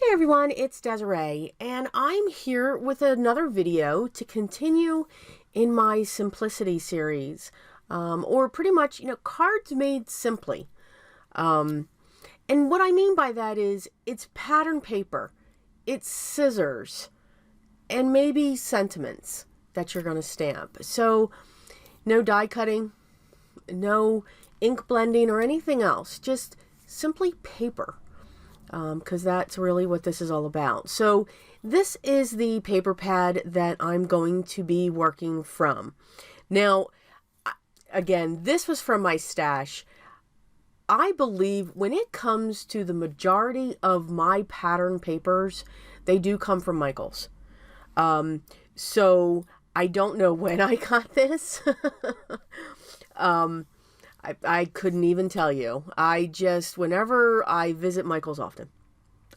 Hey everyone, it's Desiree, and I'm here with another video to continue in my simplicity series, or pretty much, cards made simply. And what I mean by that is it's pattern paper, it's scissors, and maybe sentiments that you're going to stamp. So no die cutting, no ink blending or anything else, just simply paper. Because that's really what this is all about. So this is the paper pad that I'm going to be working from. Now, again, this was from my stash. I believe when it comes to the majority of my pattern papers, they do come from Michael's. So I don't know when I got this. I couldn't even tell you. Whenever I visit Michael's often,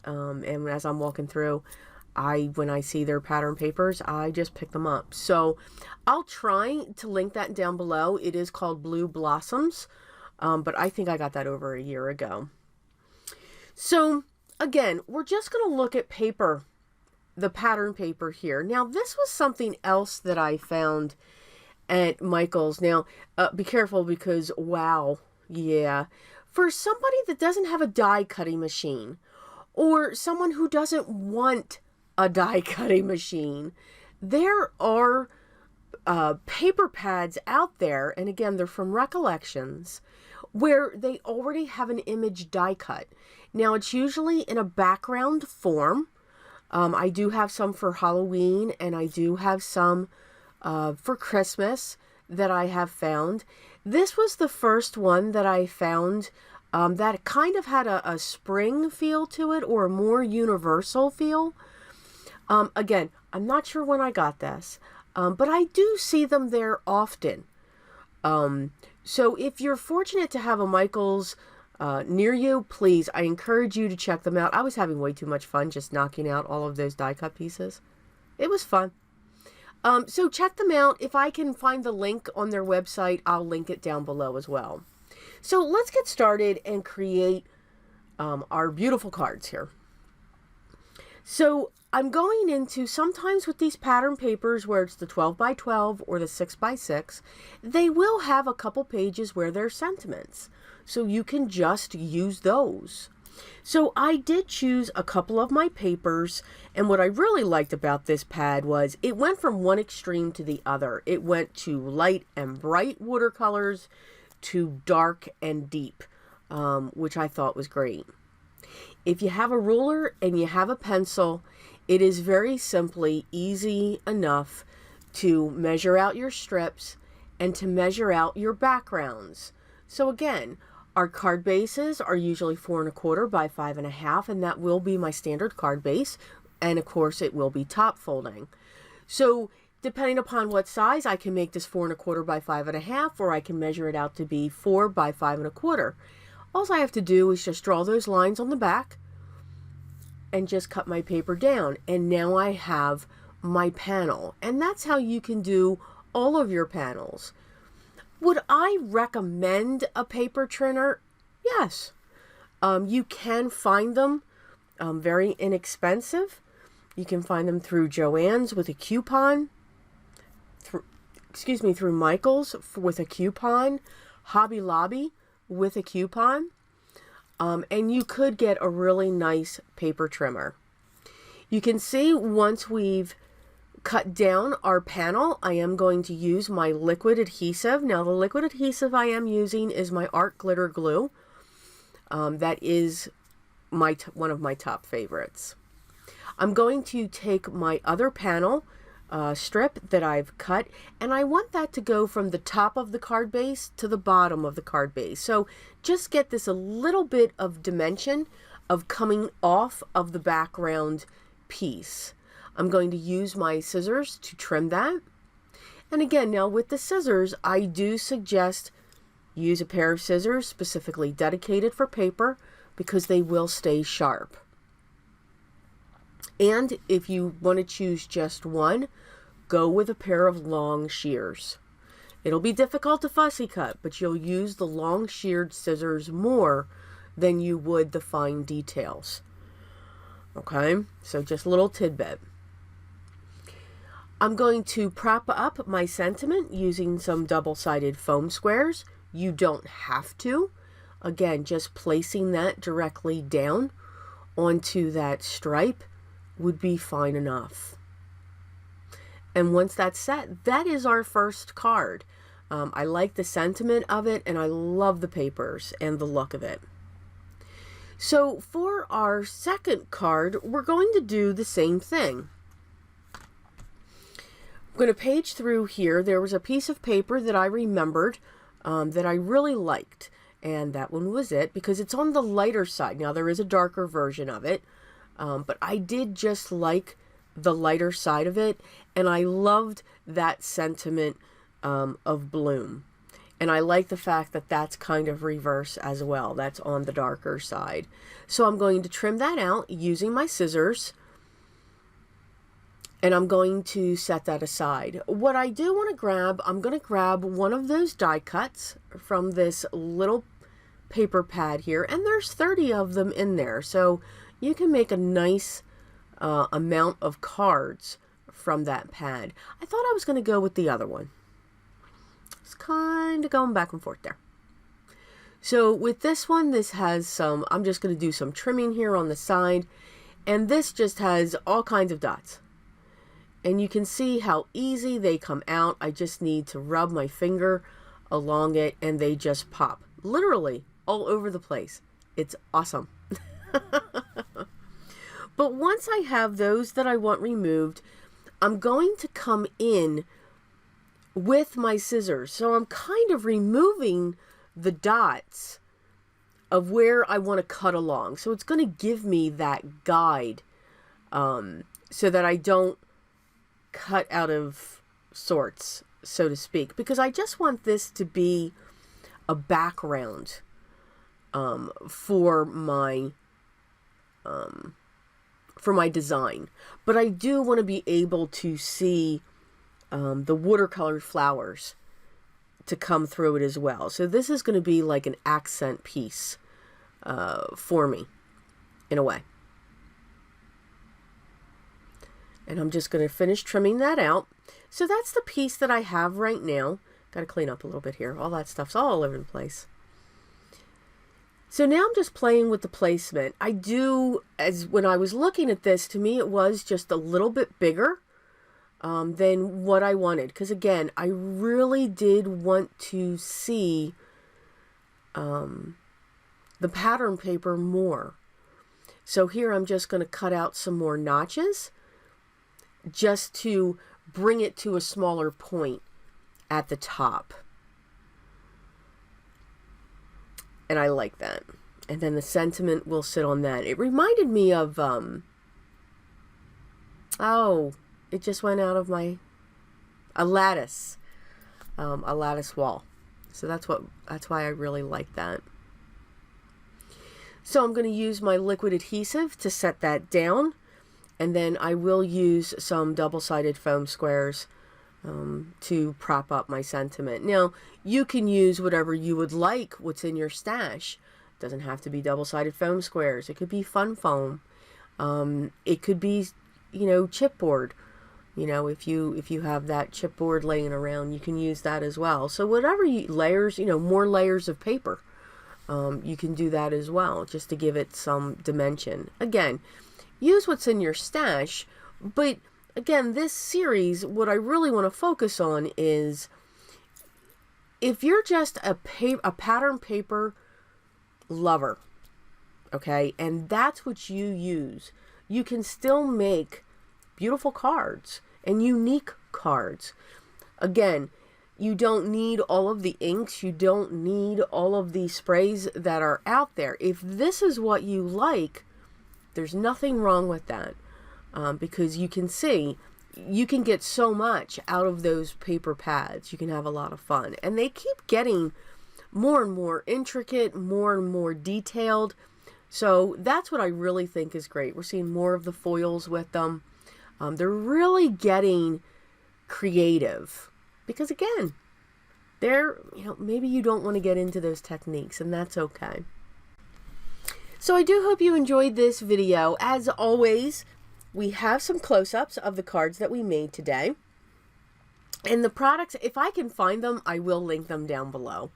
and as I'm walking through, when I see their pattern papers, I just pick them up. So I'll try to link that down below. It is called Blue Blossoms, but I think I got that over a year ago. So again, we're just going to look at paper, the pattern paper here. Now, this was something else that I found at Michael's. Now, be careful because, wow, yeah. For somebody that doesn't have a die cutting machine, or someone who doesn't want a die cutting machine, there are paper pads out there, and again, they're from Recollections, where they already have an image die cut. Now, it's usually in a background form. I do have some for Halloween, and I do have some for Christmas that I have found. This was the first one that I found that kind of had a spring feel to it, or a more universal feel. Again, I'm not sure when I got this, but I do see them there often. So if you're fortunate to have a Michael's near you, please, I encourage you to check them out. I was having way too much fun just knocking out all of those die cut pieces. It was fun. So check them out. If I can find the link on their website, I'll link it down below as well. So let's get started and create our beautiful cards here. So I'm going into, sometimes with these pattern papers where it's the 12 by 12 or the 6 by 6, they will have a couple pages where there's sentiments. So you can just use those. So I did choose a couple of my papers, and what I really liked about this pad was it went from one extreme to the other. It went to light and bright watercolors to dark and deep, which I thought was great. If you have a ruler and you have a pencil, it is very simply easy enough to measure out your strips and to measure out your backgrounds. So again, our card bases are usually 4 1/4 by 5 1/2, and that will be my standard card base. And of course, it will be top folding. So depending upon what size, I can make this 4 1/4 by 5 1/2, or I can measure it out to be 4 by 5 1/4. All I have to do is just draw those lines on the back and just cut my paper down. And now I have my panel. And that's how you can do all of your panels. Would I recommend a paper trimmer? Yes. You can find them very inexpensive. You can find them through Joann's with a coupon. Through Michael's with a coupon. Hobby Lobby with a coupon. And you could get a really nice paper trimmer. You can see once we've cut down our panel, I am going to use my liquid adhesive. Now, the liquid adhesive I am using is my Art Glitter Glue. That is one of my top favorites. I'm going to take my other panel strip that I've cut, and I want that to go from the top of the card base to the bottom of the card base. So just get this a little bit of dimension of coming off of the background piece. I'm going to use my scissors to trim that. And again, now with the scissors, I do suggest use a pair of scissors specifically dedicated for paper because they will stay sharp. And if you want to choose just one, go with a pair of long shears. It'll be difficult to fussy cut, but you'll use the long sheared scissors more than you would the fine details. Okay, so just a little tidbit. I'm going to prop up my sentiment using some double-sided foam squares. You don't have to. Again, just placing that directly down onto that stripe would be fine enough. And once that's set, that is our first card. I like the sentiment of it, and I love the papers and the look of it. So for our second card, we're going to do the same thing. I'm going to page through here. There was a piece of paper that I remembered that I really liked, and that one was it, because it's on the lighter side. Now, there is a darker version of it, but I did just like the lighter side of it, and I loved that sentiment of bloom. And I like the fact that that's kind of reverse as well. That's on the darker side. So I'm going to trim that out using my scissors, and I'm going to set that aside. What I do want to grab, I'm going to grab one of those die cuts from this little paper pad here, and there's 30 of them in there. So you can make a nice amount of cards from that pad. I thought I was going to go with the other one. It's kind of going back and forth there. So with this one, this has some, I'm just going to do some trimming here on the side, and this just has all kinds of dots. And you can see how easy they come out. I just need to rub my finger along it, and they just pop. Literally all over the place. It's awesome. But once I have those that I want removed, I'm going to come in with my scissors. So I'm kind of removing the dots of where I want to cut along. So it's going to give me that guide so that I don't cut out of sorts, so to speak, because I just want this to be a background for my design. But I do want to be able to see the watercolored flowers to come through it as well. So this is going to be like an accent piece for me, in a way. And I'm just going to finish trimming that out. So that's the piece that I have right now. Got to clean up a little bit here. All that stuff's all over the place. So now I'm just playing with the placement. I do, as when I was looking at this, to me it was just a little bit bigger than what I wanted. Because again, I really did want to see the pattern paper more. So here I'm just going to cut out some more notches just to bring it to a smaller point at the top. And I like that. And then the sentiment will sit on that. It reminded me of, oh, it just went out of a lattice wall. So that's why I really like that. So I'm going to use my liquid adhesive to set that down. And then I will use some double-sided foam squares to prop up my sentiment. Now, you can use whatever you would like, what's in your stash. It doesn't have to be double-sided foam squares. It could be fun foam. It could be, chipboard. If you have that chipboard laying around, you can use that as well. So whatever layers, more layers of paper, you can do that as well, just to give it some dimension. Again, use what's in your stash, but again, this series, what I really want to focus on is if you're just a pattern paper lover, okay, and that's what you use, you can still make beautiful cards and unique cards. Again, you don't need all of the inks, you don't need all of the sprays that are out there. If this is what you like, there's nothing wrong with that, because you can see you can get so much out of those paper pads. You can have a lot of fun, and they keep getting more and more intricate, more and more detailed. So that's what I really think is great. We're seeing more of the foils with them. They're really getting creative because, again, maybe you don't want to get into those techniques, and that's okay. So I do hope you enjoyed this video. As always, we have some close-ups of the cards that we made today. And the products, if I can find them, I will link them down below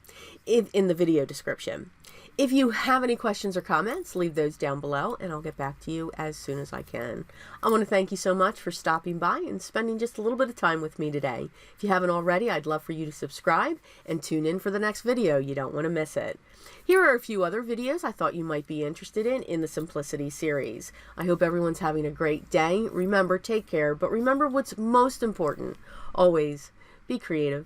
in the video description. If you have any questions or comments, leave those down below and I'll get back to you as soon as I can. I want to thank you so much for stopping by and spending just a little bit of time with me today. If you haven't already, I'd love for you to subscribe and tune in for the next video. You don't want to miss it. Here are a few other videos I thought you might be interested in the Simplicity series. I hope everyone's having a great day. Remember, take care, but remember what's most important. Always be creative.